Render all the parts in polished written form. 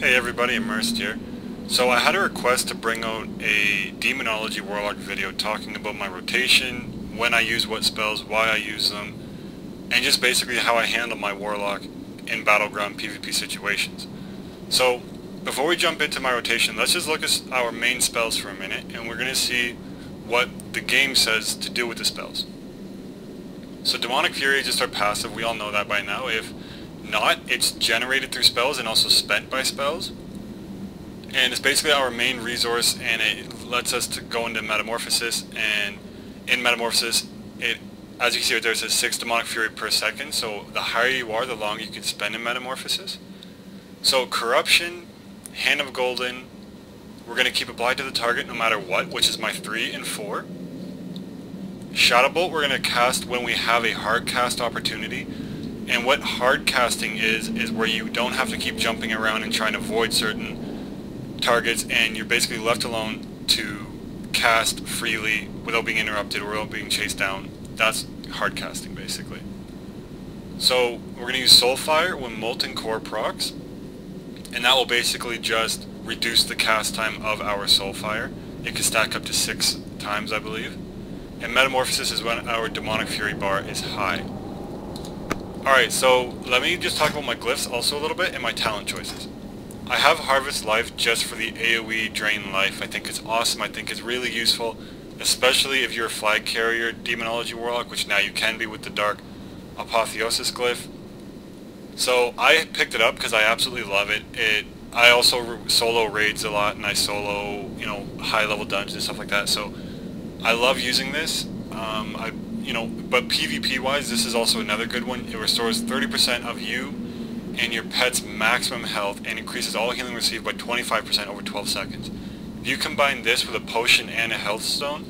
Hey everybody, Immersed here. So I had a request to bring out a Demonology Warlock video talking about my rotation, when I use what spells, why I use them, and just basically how I handle my Warlock in Battleground PvP situations. So before we jump into my rotation, let's just look at our main spells for a minute, and we're going to see what the game says to do with the spells. So Demonic Fury is just our passive, we all know that by now. If not, it's generated through spells and also spent by spells. And it's basically our main resource, and it lets us to go into Metamorphosis, and in Metamorphosis, it, as you can see right there, it says 6 Demonic Fury per second, so the higher you are, the longer you can spend in Metamorphosis. So Corruption, Hand of Golden, we're going to keep applied to the target no matter what, which is my 3 and 4. Shadow Bolt we're going to cast when we have a hard cast opportunity. And what hard casting is where you don't have to keep jumping around and trying to avoid certain targets, and you're basically left alone to cast freely without being interrupted or without being chased down. That's hard casting basically. So we're going to use Soulfire when Molten Core procs, and that will basically just reduce the cast time of our Soulfire. It can stack up to 6 times, I believe. And Metamorphosis is when our Demonic Fury bar is high. Alright, so let me just talk about my glyphs also a little bit and my talent choices. I have Harvest Life just for the AoE drain life. I think it's awesome. I think it's really useful, especially if you're a flag carrier Demonology Warlock, which now you can be with the Dark Apotheosis glyph. So I picked it up because I absolutely love it. I also solo raids a lot, and I solo, high level dungeons and stuff like that. So I love using this. But PvP wise, this is also another good one. It restores 30% of you and your pet's maximum health and increases all healing received by 25% over 12 seconds. If you combine this with a potion and a health stone,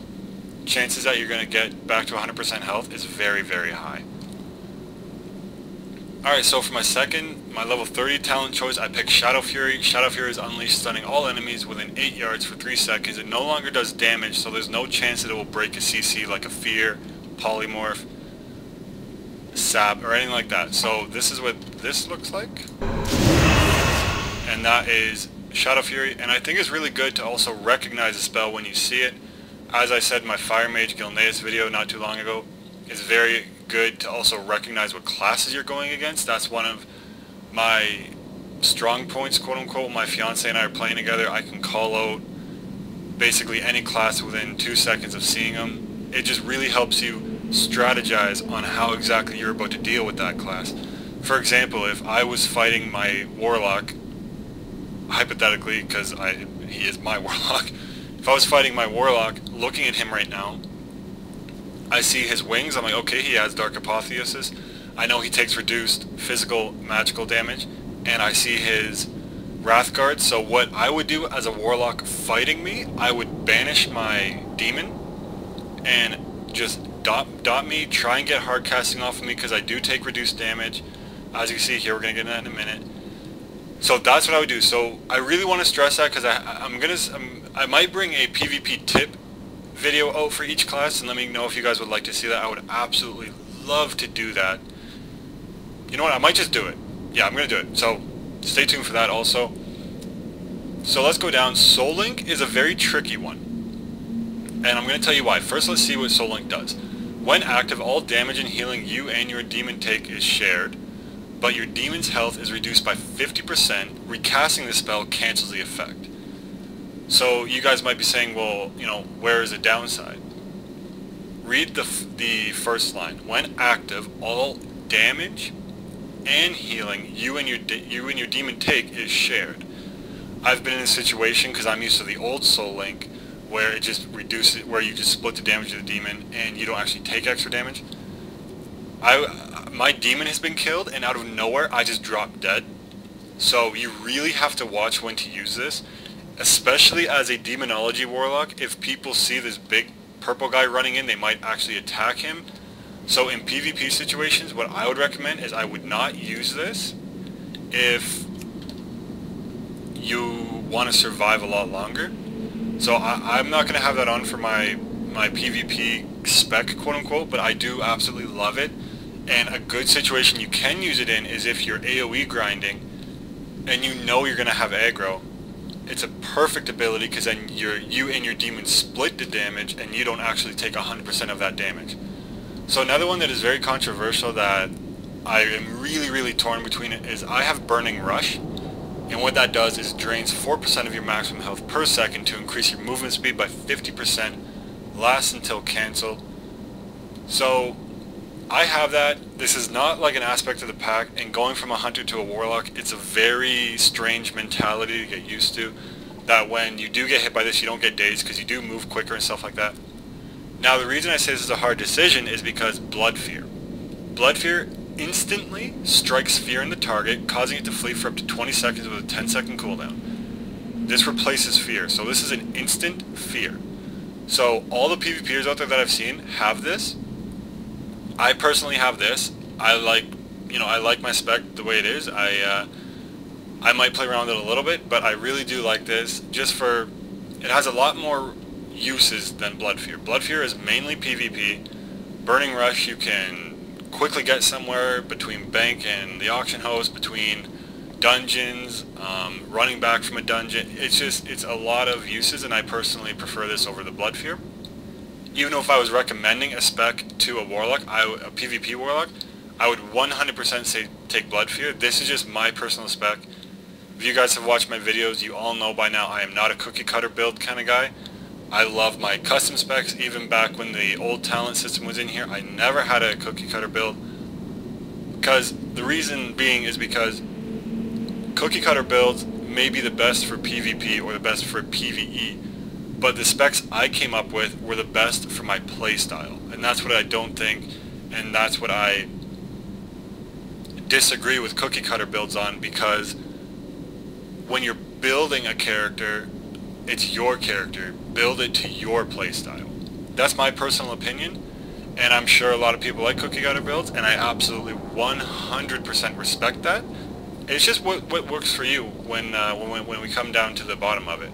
chances that you're going to get back to 100% health is very, very high. Alright, so for my level 30 talent choice, I picked Shadow Fury. Shadow Fury is unleashed, stunning all enemies within 8 yards for 3 seconds. It no longer does damage, so there's no chance that it will break a CC like a Fear, Polymorph, Sap, or anything like that. So this is what this looks like. And that is Shadow Fury, and I think it's really good to also recognize a spell when you see it. As I said in my Fire Mage Gilneas video not too long ago, it's very good to also recognize what classes you're going against. That's one of my strong points, quote unquote. When my fiance and I are playing together, I can call out basically any class within 2 seconds of seeing them. It just really helps you strategize on how exactly you're about to deal with that class. For example, if I was fighting my Warlock, hypothetically, because he is my Warlock, if I was fighting my Warlock, looking at him right now, I see his wings, I'm like, okay, he has Dark Apotheosis, I know he takes reduced physical magical damage, and I see his Wrathguard. So what I would do as a Warlock fighting me, I would banish my Demon and just dot me, try and get hard casting off of me because I do take reduced damage. As you can see here, we're going to get into that in a minute. So that's what I would do. So I really want to stress that because I might bring a PvP tip video out for each class, and let me know if you guys would like to see that. I would absolutely love to do that. You know what, I might just do it. Yeah, I'm going to do it. So stay tuned for that also. So let's go down. Soul Link is a very tricky one, and I'm going to tell you why. First, let's see what Soul Link does. When active, all damage and healing you and your demon take is shared, but your demon's health is reduced by 50%. Recasting the spell cancels the effect. So you guys might be saying, well, where is the downside? Read the first line. When active, all damage and healing you and your demon take is shared. I've been in a situation, because I'm used to the old Soul Link, where it just reduces, where you just split the damage of the demon and you don't actually take extra damage. My demon has been killed, and out of nowhere I just dropped dead. So you really have to watch when to use this, especially as a Demonology Warlock. If people see this big purple guy running in, they might actually attack him. So in PvP situations, what I would recommend is I would not use this if you want to survive a lot longer. So I'm not going to have that on for my PvP spec, quote unquote, but I do absolutely love it. And a good situation you can use it in is if you're AoE grinding and you know you're going to have aggro, it's a perfect ability because then you and your demon split the damage and you don't actually take 100% of that damage. So another one that is very controversial that I am really torn between it is I have Burning Rush, and what that does is drains 4% of your maximum health per second to increase your movement speed by 50%, lasts until cancel. So I have that. This is not like an aspect of the pack, and going from a hunter to a warlock, it's a very strange mentality to get used to, that when you do get hit by this you don't get dazed because you do move quicker and stuff like that. Now the reason I say this is a hard decision is because Blood Fear. Blood Fear instantly strikes fear in the target, causing it to flee for up to 20 seconds with a 10-second cooldown. This replaces fear, so this is an instant fear. So all the PvPers out there that I've seen have this. I personally have this. I like my spec the way it is. I might play around with it a little bit, but I really do like this. Just for, it has a lot more uses than Blood Fear. Blood Fear is mainly PvP. Burning Rush you can quickly get somewhere between bank and the auction house, between dungeons, running back from a dungeon. It's a lot of uses, and I personally prefer this over the Blood Fear. Even though if I was recommending a spec to a warlock, a PvP warlock, I would 100% say take Blood Fear. This is just my personal spec. If you guys have watched my videos, you all know by now I am not a cookie cutter build kind of guy. I love my custom specs. Even back when the old talent system was in here, I never had a cookie cutter build. Because the reason being is because cookie cutter builds may be the best for PvP or the best for PvE. But the specs I came up with were the best for my playstyle, and that's what I don't think, and that's what I disagree with cookie cutter builds on, because when you're building a character, it's your character. Build it to your playstyle. That's my personal opinion, and I'm sure a lot of people like cookie cutter builds, and I absolutely 100% respect that. It's just what works for you when we come down to the bottom of it.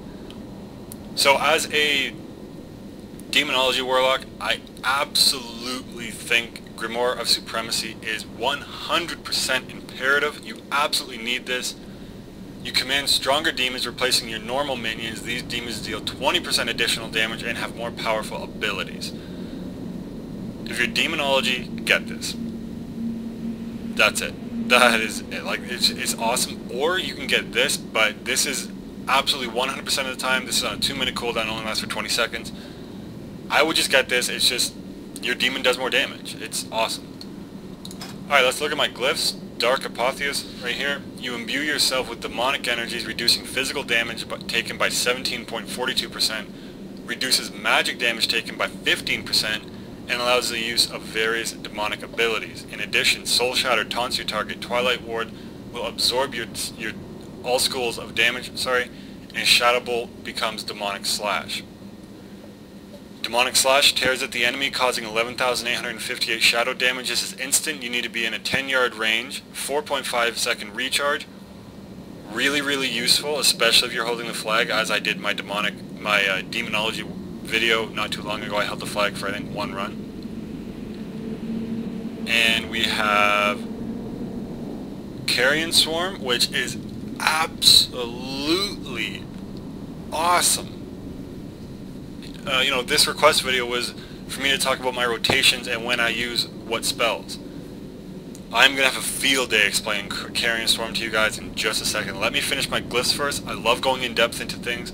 So as a Demonology Warlock, I absolutely think Grimoire of Supremacy is 100% imperative. You absolutely need this. You command stronger demons replacing your normal minions. These demons deal 20% additional damage and have more powerful abilities. If you're Demonology, get this. That's it. That is it. Like, it's awesome. Or you can get this, but this is absolutely 100% of the time. This is on a 2-minute cooldown, only lasts for 20 seconds. I would just get this. It's just, your demon does more damage. It's awesome. Alright, let's look at my glyphs. Dark Apotheos right here. You imbue yourself with demonic energies, reducing physical damage taken by 17.42%, reduces magic damage taken by 15%, and allows the use of various demonic abilities. In addition, Soul Shatter taunts your target. Twilight Ward will absorb your all schools of damage, and Shadow Bolt becomes Demonic Slash. Demonic Slash tears at the enemy, causing 11,858 shadow damage. This is instant. You need to be in a 10-yard range, 4.5 second recharge. Really useful, especially if you're holding the flag, as I did my Demonology video not too long ago. I held the flag for, I think, 1 run. And we have Carrion Swarm, which is absolutely awesome. This request video was for me to talk about my rotations and when I use what spells. I'm going to have a field day explaining Carrion Swarm to you guys in just a second. Let me finish my glyphs first. I love going in depth into things.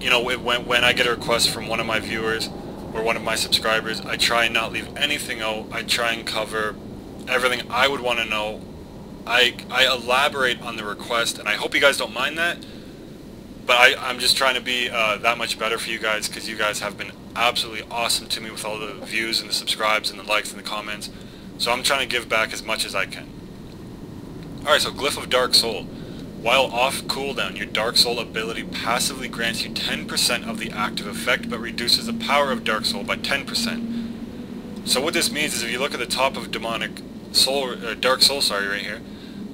When I get a request from one of my viewers or one of my subscribers, I try and not leave anything out. I try and cover everything I would want to know. I elaborate on the request, and I hope you guys don't mind that. But I'm just trying to be that much better for you guys, because you guys have been absolutely awesome to me with all the views and the subscribes and the likes and the comments. So I'm trying to give back as much as I can. Alright, so Glyph of Dark Soul. While off cooldown, your Dark Soul ability passively grants you 10% of the active effect, but reduces the power of Dark Soul by 10%. So what this means is, if you look at the top of Dark Soul right here,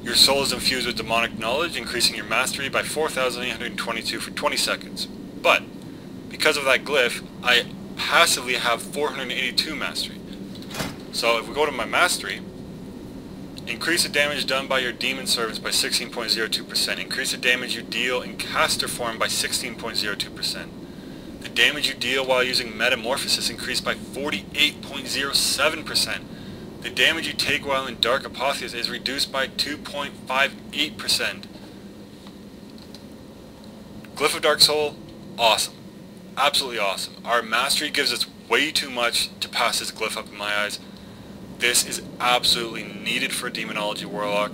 your soul is infused with demonic knowledge, increasing your mastery by 4,822 for 20 seconds. But, because of that glyph, I passively have 482 mastery. So if we go to my mastery, Increase the damage done by your demon servants by 16.02%. Increase the damage you deal in caster form by 16.02%. The damage you deal while using metamorphosis increased by 48.07%. The damage you take while in Dark Apotheosis is reduced by 2.58%. Glyph of Dark Soul, awesome. Absolutely awesome. Our mastery gives us way too much to pass this glyph up in my eyes. This is absolutely needed for Demonology Warlock.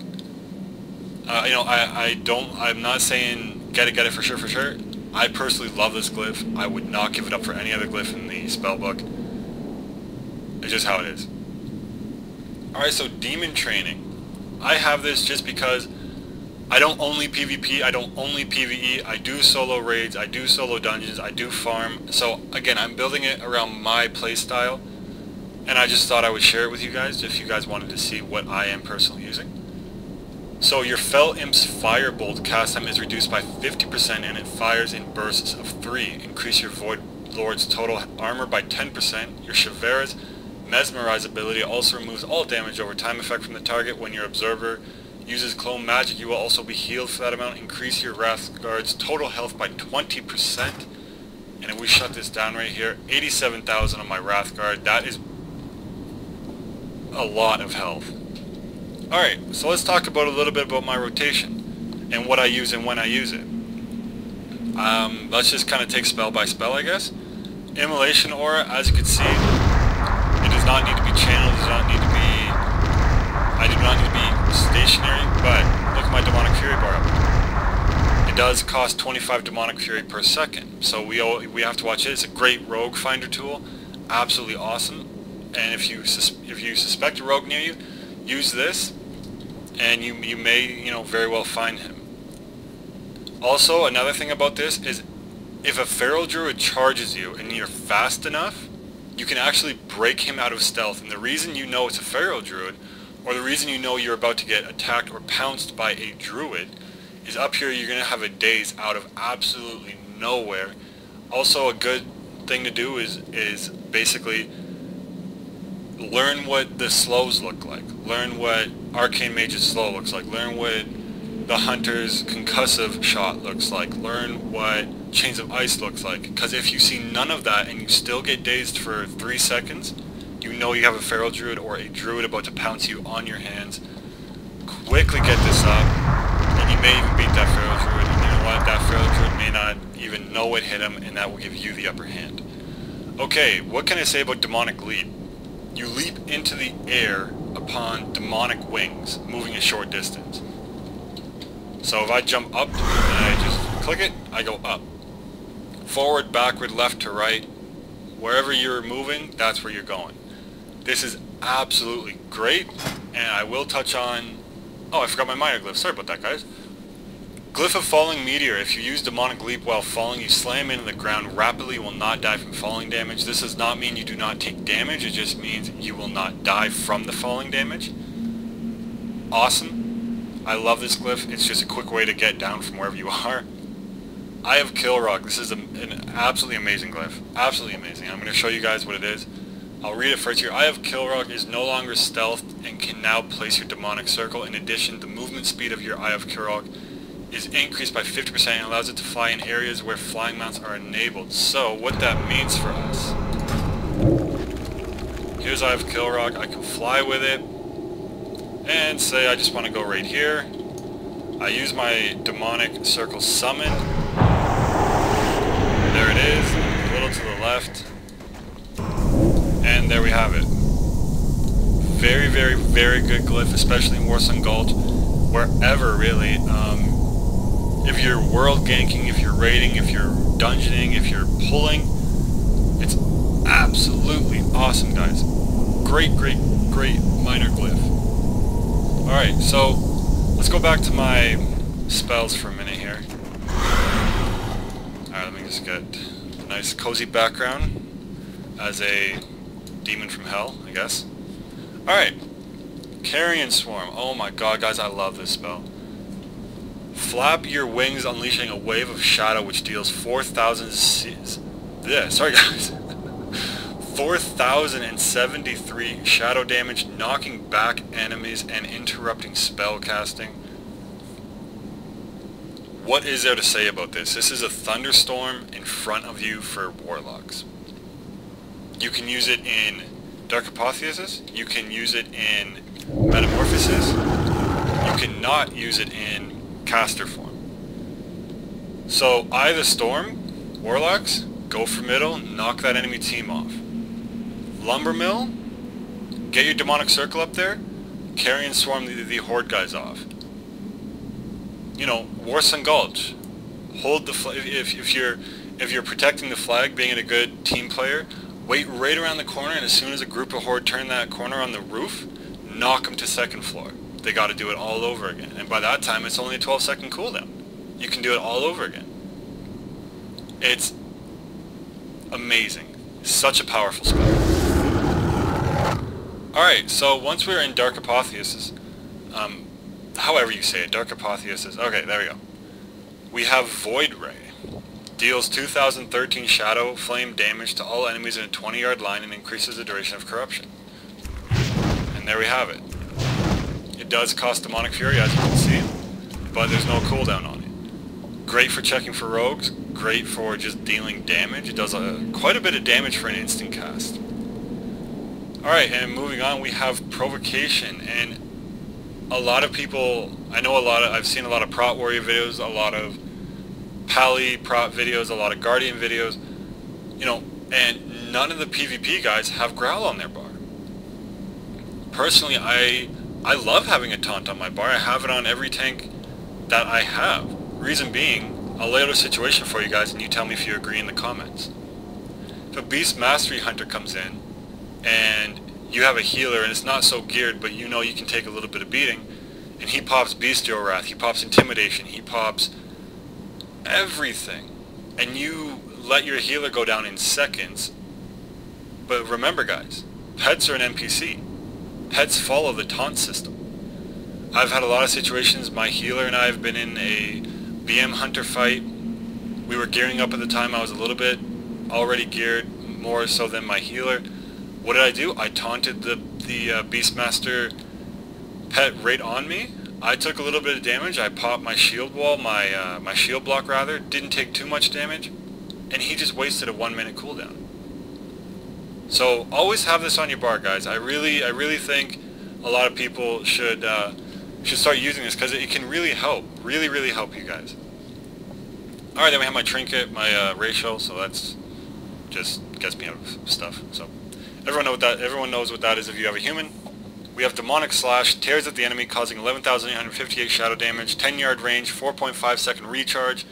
I'm not saying get it for sure. I personally love this glyph. I would not give it up for any other glyph in the spellbook. It's just how it is. Alright, so demon training. I have this just because I don't only PvP, I don't only PvE, I do solo raids, I do solo dungeons, I do farm. So again, I'm building it around my playstyle, and I just thought I would share it with you guys if you guys wanted to see what I am personally using. So your Fell Imp's Firebolt cast time is reduced by 50% and it fires in bursts of 3. Increase your Void Lord's total armor by 10%. Your Shavera's Mesmerize ability also removes all damage over time effect from the target. When your Observer uses Clone Magic, you will also be healed for that amount. Increase your Wrathguard's total health by 20%. And if we shut this down right here, 87,000 on my Wrathguard. That is a lot of health. Alright, so let's talk about a little bit about my rotation and what I use and when I use it. Let's just kind of take spell by spell, I guess. Immolation Aura, as you can see, it does not need to be channeled, I do not need to be stationary, but look at my Demonic Fury bar up. It does cost 25 Demonic Fury per second, so we have to watch it. It's a great rogue finder tool, absolutely awesome. And if you suspect a rogue near you, use this, and you may very well find him. Also, another thing about this is if a Feral Druid charges you and you're fast enough, you can actually break him out of stealth. And the reason you know it's a Feral Druid, or the reason you know you're about to get attacked or pounced by a Druid, is up here you're going to have a daze out of absolutely nowhere. Also, a good thing to do is basically learn what the slows look like. Learn what Arcane Mage's slow looks like. Learn what the Hunter's concussive shot looks like. Learn what Chains of Ice looks like. Because if you see none of that and you still get dazed for 3 seconds, you know you have a Feral Druid or a Druid about to pounce you on your hands. Quickly get this up, and you may even beat that Feral Druid. And you know what? That Feral Druid may not even know it hit him, and that will give you the upper hand. Okay, what can I say about Demonic Leap? You leap into the air upon demonic wings, moving a short distance. So if I jump up and I just click it, I go up. Forward, backward, left to right, wherever you're moving, that's where you're going. This is absolutely great, and I will touch on... Oh, I forgot my minor glyph. Sorry about that, guys. Glyph of Falling Meteor. If you use Demonic Leap while falling, you slam into the ground rapidly. You will not die from falling damage. This does not mean you do not take damage. It just means you will not die from the falling damage. Awesome. I love this glyph. It's just a quick way to get down from wherever you are. Eye of Kilrog. This is an absolutely amazing glyph. Absolutely amazing. I'm going to show you guys what it is. I'll read it first here. Eye of Kilrog is no longer stealthed and can now place your demonic circle. In addition, the movement speed of your Eye of Kilrog is increased by 50% and allows it to fly in areas where flying mounts are enabled. So, what that means for us... Here's Eye of Kilrog. I can fly with it. And say I just want to go right here. I use my demonic circle summon. There it is. A little to the left. And there we have it. Very, very, very good glyph, especially in Warsong Gulch. Wherever, really. If you're world ganking, if you're raiding, if you're dungeoning, if you're pulling, it's absolutely awesome, guys. Great, great, great minor glyph. Alright, so let's go back to my spells for a minute here. Alright, let me just get a nice cozy background as a demon from hell, I guess. Alright, Carrion Swarm. Oh my god, guys, I love this spell. Flap your wings, unleashing a wave of shadow which deals 4,000 sorry guys. 4,073 shadow damage, knocking back enemies and interrupting spell casting. What is there to say about this? This is a thunderstorm in front of you for Warlocks. You can use it in Dark Apotheosis, you can use it in Metamorphosis, you cannot use it in Caster form. So Eye of the Storm, Warlocks, go for middle, knock that enemy team off. Lumber Mill, get your Demonic Circle up there, carry and swarm the Horde guys off. You know, Warsong Gulch, hold the flag. If you're protecting the flag, being a good team player, wait right around the corner, and as soon as a group of Horde turn that corner on the roof, knock them to second floor. They got to do it all over again, and by that time it's only a 12-second cooldown. You can do it all over again. It's amazing. Such a powerful spell. Alright, so once we're in Dark Apotheosis, however you say it, Dark Apotheosis, okay, there we go. We have Void Ray. Deals 2013 Shadow Flame damage to all enemies in a 20-yard line and increases the duration of corruption. And there we have it. It does cost Demonic Fury, as you can see, but there's no cooldown on it. Great for checking for rogues, great for just dealing damage. It does quite a bit of damage for an instant cast. Alright, and moving on, we have Provocation, and a lot of people, I've seen a lot of Prot Warrior videos, a lot of Pally Prot videos, a lot of Guardian videos, you know, and none of the PvP guys have Growl on their bar. Personally, I love having a taunt on my bar. I have it on every tank that I have. Reason being, I'll lay out a situation for you guys and you tell me if you agree in the comments. If a Beast Mastery Hunter comes in and you have a healer and it's not so geared, but you know you can take a little bit of beating, and he pops Bestial Wrath, he pops Intimidation, he pops everything, and you let your healer go down in seconds. But remember guys, pets are an NPC. Pets follow the taunt system. I've had a lot of situations, my healer and I have been in a BM Hunter fight. We were gearing up at the time, I was a little bit already geared, more so than my healer. What did I do? I taunted the Beastmaster pet right on me. I took a little bit of damage, I popped my shield wall, my shield block rather, didn't take too much damage, and he just wasted a 1-minute cooldown. So always have this on your bar, guys. I really think a lot of people should start using this because it can really help, really help you guys. Alright, then we have my trinket, my ratio, so that's just gets me out of stuff. So everyone knows what that is if you have a human. We have Demonic Slash, tears at the enemy, causing 11,858 shadow damage, 10-yard range, 4.5-second recharge.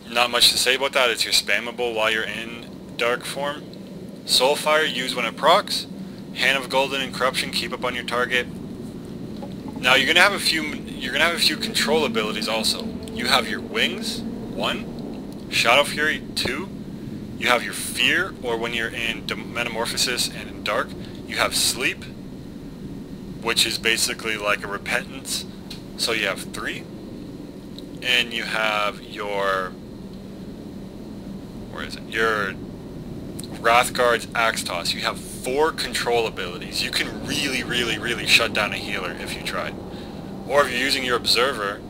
Not much to say about that. It's your spammable while you're in dark form. Soulfire, use when it procs. Hand of Golden and Corruption, keep up on your target. Now you're gonna have a few control abilities also. You have your Wings, 1, Shadow Fury, 2. You have your Fear, or when you're in Metamorphosis and in Dark, you have Sleep, which is basically like a Repentance. So you have 3. And you have your, where is it? Your Wrathguard's Axe Toss. You have 4 control abilities. You can really shut down a healer if you tried. Or if you're using your Observer,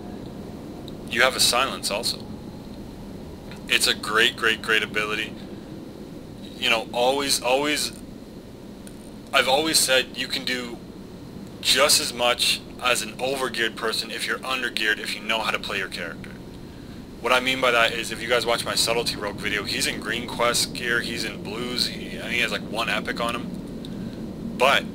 you have a Silence also. It's a great ability. You know, I've always said you can do just as much as an overgeared person if you're undergeared, if you know how to play your character. What I mean by that is, if you guys watch my Subtlety Rogue video, he's in Green Quest gear, he's in Blues, I think he has like 1 epic on him. But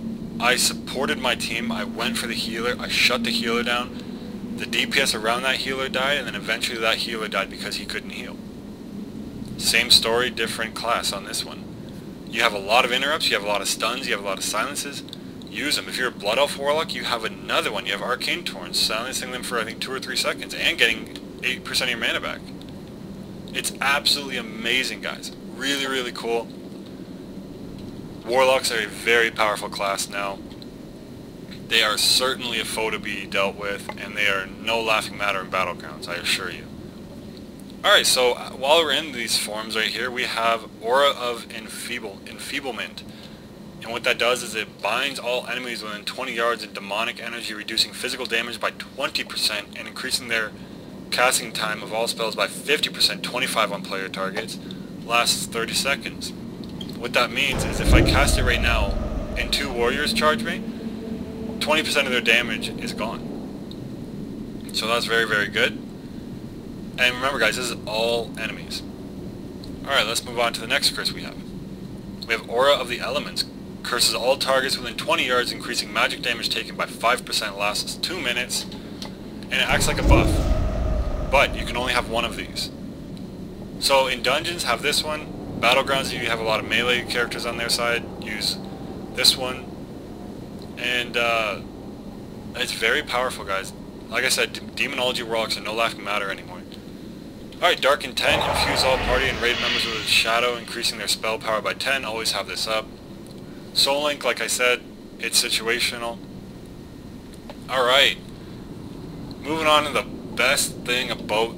I supported my team, I went for the healer, I shut the healer down, the DPS around that healer died, and then eventually that healer died because he couldn't heal. Same story, different class on this one. You have a lot of interrupts, you have a lot of stuns, you have a lot of silences. Use them. If you're a Blood Elf Warlock, you have another one. You have Arcane Torrents, silencing them for I think 2 or 3 seconds, and getting 8% of your mana back. It's absolutely amazing, guys. Really cool. Warlocks are a very powerful class now. They are certainly a foe to be dealt with, and they are no laughing matter in Battlegrounds, I assure you. Alright, so while we're in these forms right here, we have Aura of Enfeeblement. And what that does is it binds all enemies within 20 yards in demonic energy, reducing physical damage by 20% and increasing their casting time of all spells by 50%, 25 on player targets, lasts 30 seconds. What that means is if I cast it right now and 2 warriors charge me, 20% of their damage is gone. So that's very, very good. And remember guys, this is all enemies. Alright, let's move on to the next curse we have. We have Aura of the Elements. Curses all targets within 20 yards, increasing magic damage taken by 5%, lasts 2 minutes, and it acts like a buff. But you can only have one of these. So in dungeons, have this one. Battlegrounds, you have a lot of melee characters on their side, use this one. And it's very powerful guys. Like I said, Demonology Warlocks are no laughing matter anymore. Alright, Dark Intent, infuse all party and raid members with a shadow, increasing their spell power by 10, always have this up. Soul Link, like I said, it's situational. Alright, moving on to the best thing about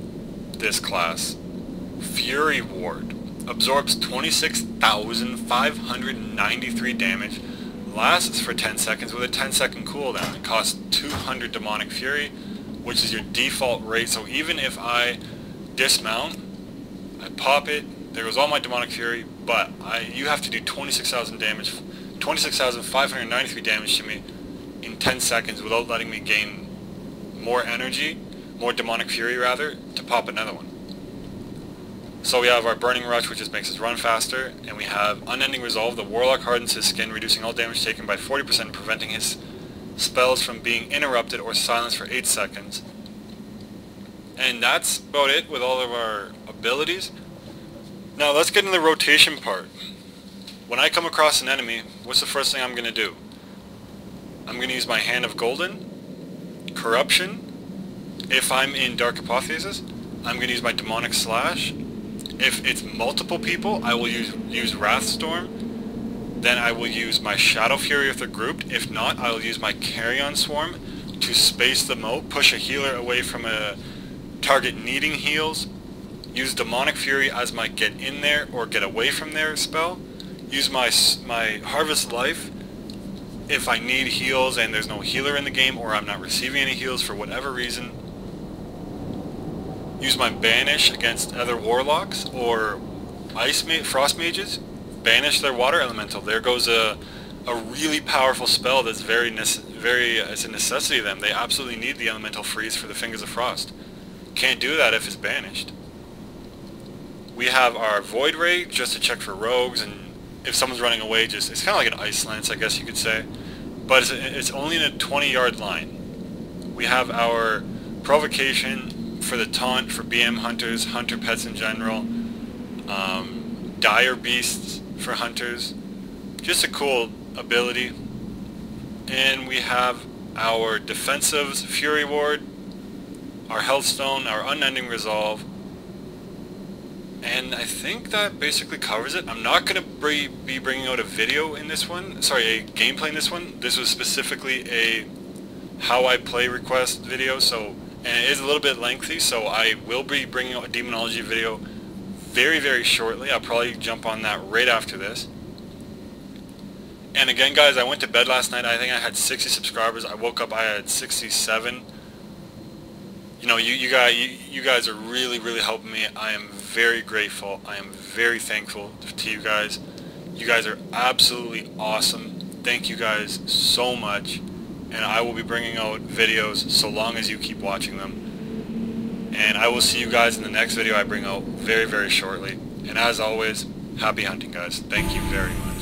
this class. Fury Ward. Absorbs 26,593 damage, lasts for 10 seconds with a 10-second cooldown. It costs 200 Demonic Fury, which is your default rate, so even if I dismount, I pop it, there goes all my Demonic Fury, but you have to do 26,593 damage to me in 10 seconds without letting me gain more energy, more Demonic Fury rather, to pop another one. So we have our Burning Rush, which just makes us run faster, and we have Unending Resolve. The Warlock hardens his skin, reducing all damage taken by 40%, preventing his spells from being interrupted or silenced for 8 seconds. And that's about it with all of our abilities. Now let's get into the rotation part. When I come across an enemy, what's the first thing I'm going to do? I'm going to use my Hand of Golden, Corruption. If I'm in Dark Apotheosis, I'm going to use my Demonic Slash. If it's multiple people, I will use Wrathstorm. Then I will use my Shadow Fury if they're grouped. If not, I will use my Carrion Swarm to space them out, push a healer away from a target needing heals, use Demonic Fury as my get in there or get away from there spell, use my Harvest Life if I need heals and there's no healer in the game or I'm not receiving any heals for whatever reason, use my Banish against other Warlocks or Frost Mages, banish their Water Elemental. There goes a really powerful spell that's it's a necessity to them. They absolutely need the Elemental Freeze for the Fingers of Frost. Can't do that if it's banished. We have our Void Ray just to check for rogues, and if someone's running away, it's kind of like an Ice Lance, I guess you could say. But it's only in a 20-yard line. We have our Provocation for the taunt for BM hunters, hunter pets in general. Dire Beasts for hunters. Just a cool ability. And we have our Defensives, Fury Ward, our Healthstone, our Unending Resolve, and I think that basically covers it. I'm not going to be bringing out a video in this one, sorry, a gameplay in this one. This was specifically a how I play request video, so, and it is a little bit lengthy, so I will be bringing out a Demonology video very, very shortly. I'll probably jump on that right after this. And again guys, I went to bed last night, I think I had 60 subscribers. I woke up, I had 67. You know, you guys are really, really helping me. I am very grateful. I am very thankful to you guys. You guys are absolutely awesome. Thank you guys so much. And I will be bringing out videos so long as you keep watching them. And I will see you guys in the next video I bring out very, very shortly. And as always, happy hunting guys. Thank you very much.